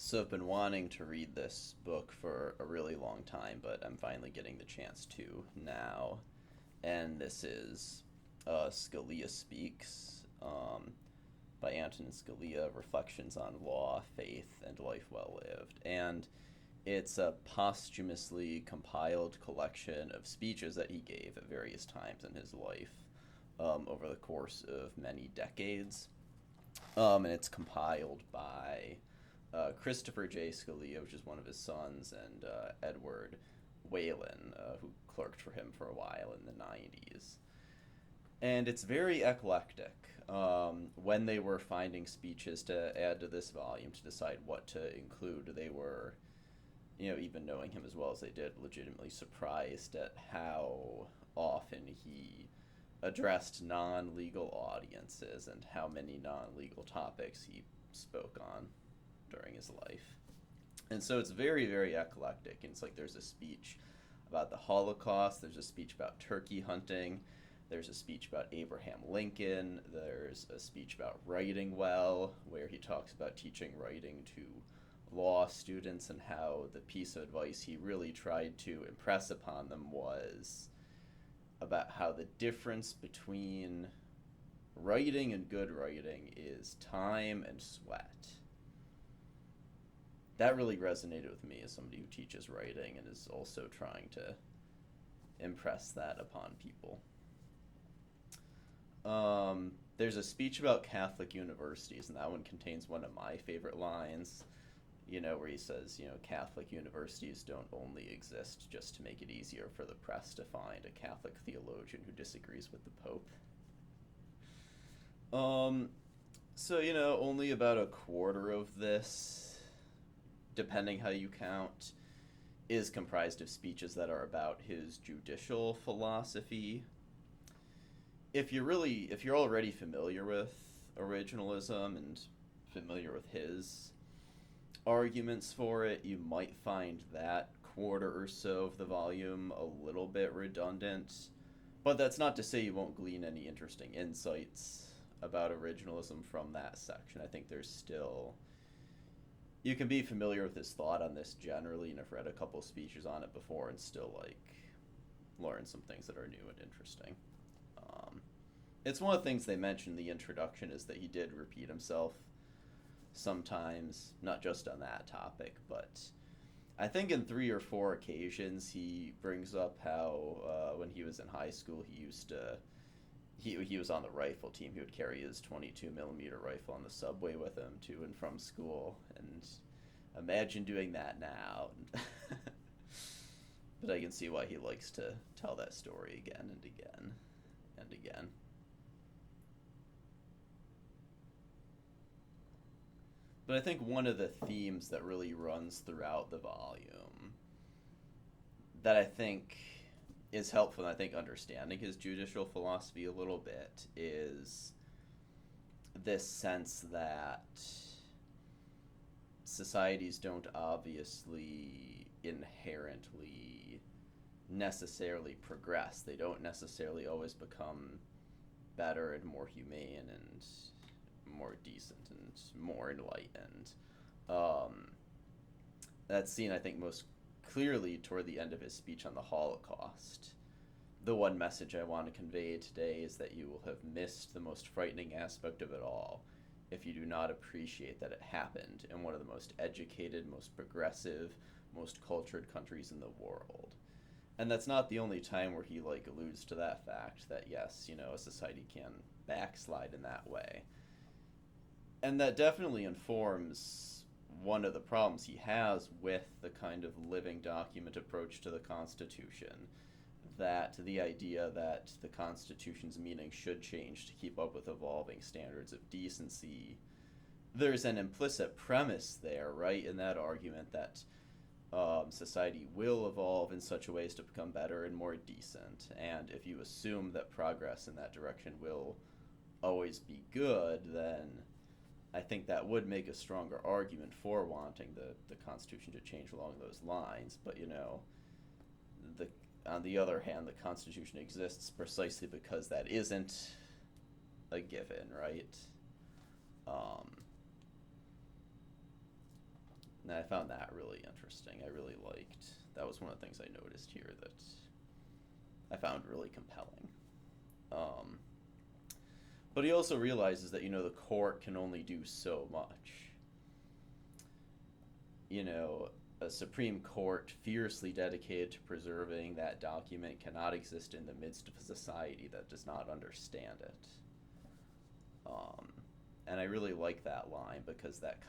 So I've been wanting to read this book for a really long time, but I'm finally getting the chance to now. And this is Scalia Speaks by Antonin Scalia, Reflections on Law, Faith, and Life Well Lived. And it's a posthumously compiled collection of speeches that he gave at various times in his life over the course of many decades. And it's compiled by Christopher J. Scalia, which is one of his sons, and Edward Whalen, who clerked for him for a while in the 90s. And it's very eclectic. When they were finding speeches to add to this volume to decide what to include, they were, even knowing him as well as they did, legitimately surprised at how often he addressed non-legal audiences and how many non-legal topics he spoke on during his life. And so it's very, very eclectic. And it's like there's a speech about the Holocaust, there's a speech about turkey hunting, there's a speech about Abraham Lincoln, there's a speech about writing well, where he talks about teaching writing to law students and how the piece of advice he really tried to impress upon them was about how the difference between writing and good writing is time and sweat. That really resonated with me as somebody who teaches writing and is also trying to impress that upon people. There's a speech about Catholic universities, and that one contains one of my favorite lines, where he says, Catholic universities don't only exist just to make it easier for the press to find a Catholic theologian who disagrees with the Pope. So, only about a quarter of this, depending how you count, is comprised of speeches that are about his judicial philosophy. If you're already familiar with originalism and familiar with his arguments for it, you might find that quarter or so of the volume a little bit redundant. But that's not to say you won't glean any interesting insights about originalism from that section. I think there's still... You can be familiar with his thought on this generally, and I've read a couple speeches on it before and still, learn some things that are new and interesting. It's one of the things they mentioned in the introduction is that he did repeat himself sometimes, not just on that topic, but I think in 3 or 4 occasions he brings up how when he was in high school he was on the rifle team. He would carry his 22 millimeter rifle on the subway with him to and from school, and imagine doing that now. But I can see why he likes to tell that story again and again and again. But I think one of the themes that really runs throughout the volume that I think is helpful in, I think, understanding his judicial philosophy a little bit is this sense that societies don't obviously inherently necessarily progress. They don't necessarily always become better and more humane and more decent and more enlightened. That's seen, I think, most clearly toward the end of his speech on the Holocaust. The one message I want to convey today is that you will have missed the most frightening aspect of it all if you do not appreciate that it happened in one of the most educated, most progressive, most cultured countries in the world. And that's not the only time where he alludes to that fact that yes, a society can backslide in that way. And that definitely informs one of the problems he has with the kind of living document approach to the Constitution, that the idea that the Constitution's meaning should change to keep up with evolving standards of decency. There's an implicit premise there, right, in that argument that society will evolve in such a way as to become better and more decent. And if you assume that progress in that direction will always be good, then I think that would make a stronger argument for wanting the Constitution to change along those lines. But, on the other hand, the Constitution exists precisely because that isn't a given, right? And I found that really interesting. I really liked, that was one of the things I noticed here that I found really compelling. Um, but he also realizes that, the court can only do so much. A Supreme Court fiercely dedicated to preserving that document cannot exist in the midst of a society that does not understand it. Um, and I really like that line because that's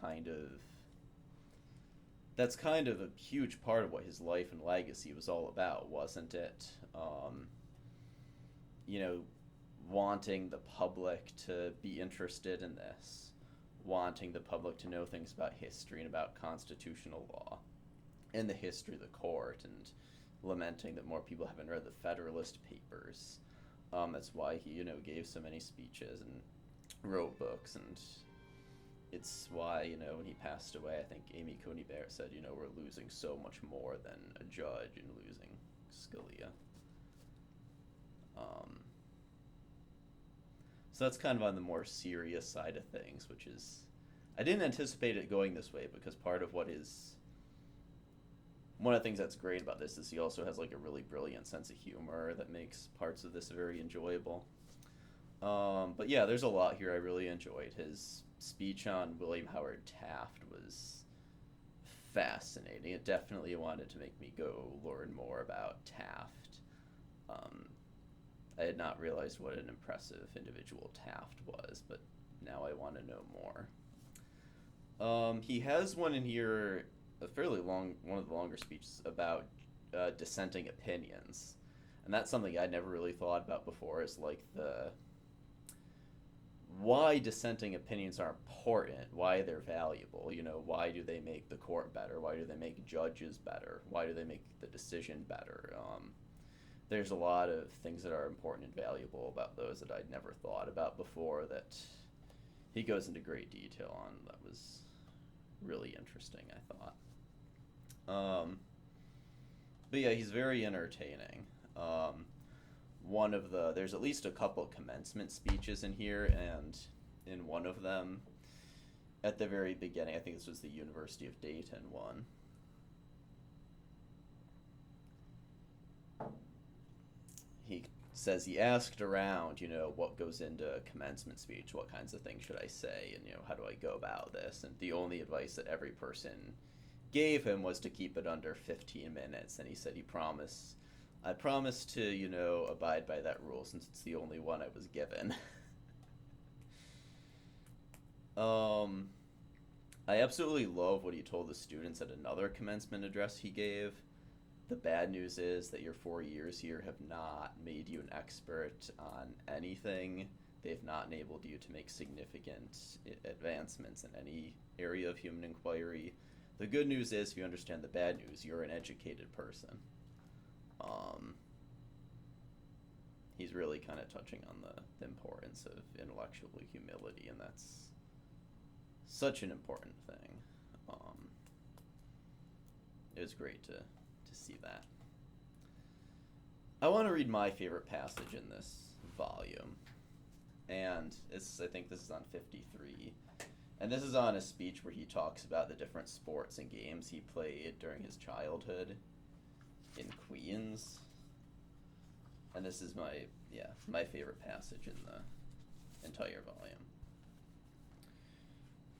kind of a huge part of what his life and legacy was all about, wasn't it? You know, wanting the public to be interested in this, wanting the public to know things about history and about constitutional law and the history of the court, and lamenting that more people haven't read the Federalist Papers. That's why he, gave so many speeches and wrote books, and it's why, when he passed away, I think Amy Coney Barrett said, we're losing so much more than a judge and losing Scalia. So that's kind of on the more serious side of things, which is, I didn't anticipate it going this way, because part of one of the things that's great about this is he also has like a really brilliant sense of humor that makes parts of this very enjoyable. But yeah, there's a lot here I really enjoyed. His speech on William Howard Taft was fascinating. It definitely wanted to make me go learn more about Taft. I had not realized what an impressive individual Taft was, but now I want to know more. He has one in here, a fairly long, one of the longer speeches about dissenting opinions. And that's something I'd never really thought about before, is like why dissenting opinions are important, why they're valuable, why do they make the court better, why do they make judges better, why do they make the decision better. There's a lot of things that are important and valuable about those that I'd never thought about before that he goes into great detail on. That was really interesting, I thought. But yeah, he's very entertaining. There's at least a couple commencement speeches in here, and in one of them, at the very beginning, I think this was the University of Dayton one, he says he asked around, what goes into a commencement speech, what kinds of things should I say, and, how do I go about this? And the only advice that every person gave him was to keep it under 15 minutes, and he said I promise to, abide by that rule since it's the only one I was given. I absolutely love what he told the students at another commencement address he gave. The bad news is that your 4 years here have not made you an expert on anything. They've not enabled you to make significant advancements in any area of human inquiry. The good news is, if you understand the bad news, you're an educated person. He's really kind of touching on the importance of intellectual humility, and that's such an important thing. It was great to see that. I want to read my favorite passage in this volume, and I think this is on 53, and this is on a speech where he talks about the different sports and games he played during his childhood in Queens. And this is my favorite passage in the entire volume.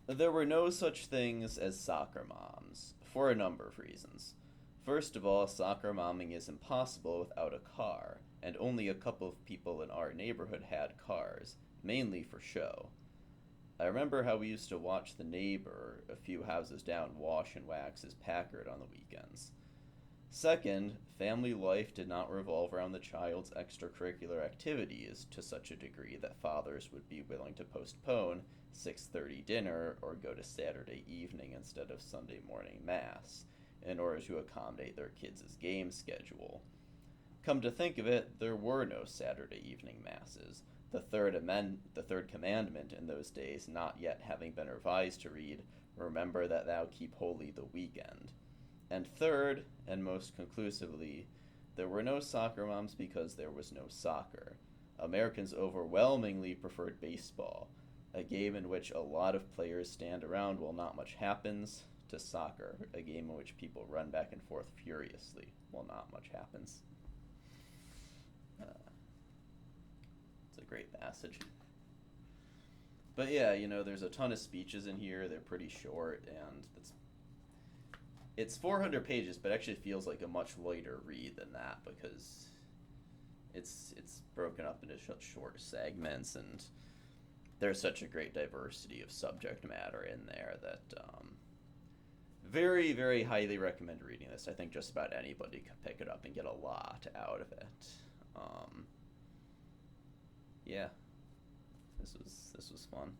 There were no such things as soccer moms, for a number of reasons. First of all, soccer momming is impossible without a car, and only a couple of people in our neighborhood had cars, mainly for show. I remember how we used to watch the neighbor a few houses down wash and wax his Packard on the weekends. Second, family life did not revolve around the child's extracurricular activities to such a degree that fathers would be willing to postpone 6:30 dinner or go to Saturday evening instead of Sunday morning mass in order to accommodate their kids' game schedule. Come to think of it, there were no Saturday evening masses, the third commandment in those days not yet having been revised to read, "Remember that thou keep holy the weekend." And third, and most conclusively, there were no soccer moms because there was no soccer. Americans overwhelmingly preferred baseball, a game in which a lot of players stand around while not much happens, to soccer, a game in which people run back and forth furiously while not much happens. It's a great passage. But yeah, there's a ton of speeches in here. They're pretty short, and it's 400 pages, but actually feels like a much lighter read than that because it's broken up into short segments, and there's such a great diversity of subject matter in there that very, very highly recommend reading this. I think just about anybody could pick it up and get a lot out of it. Yeah, this was fun.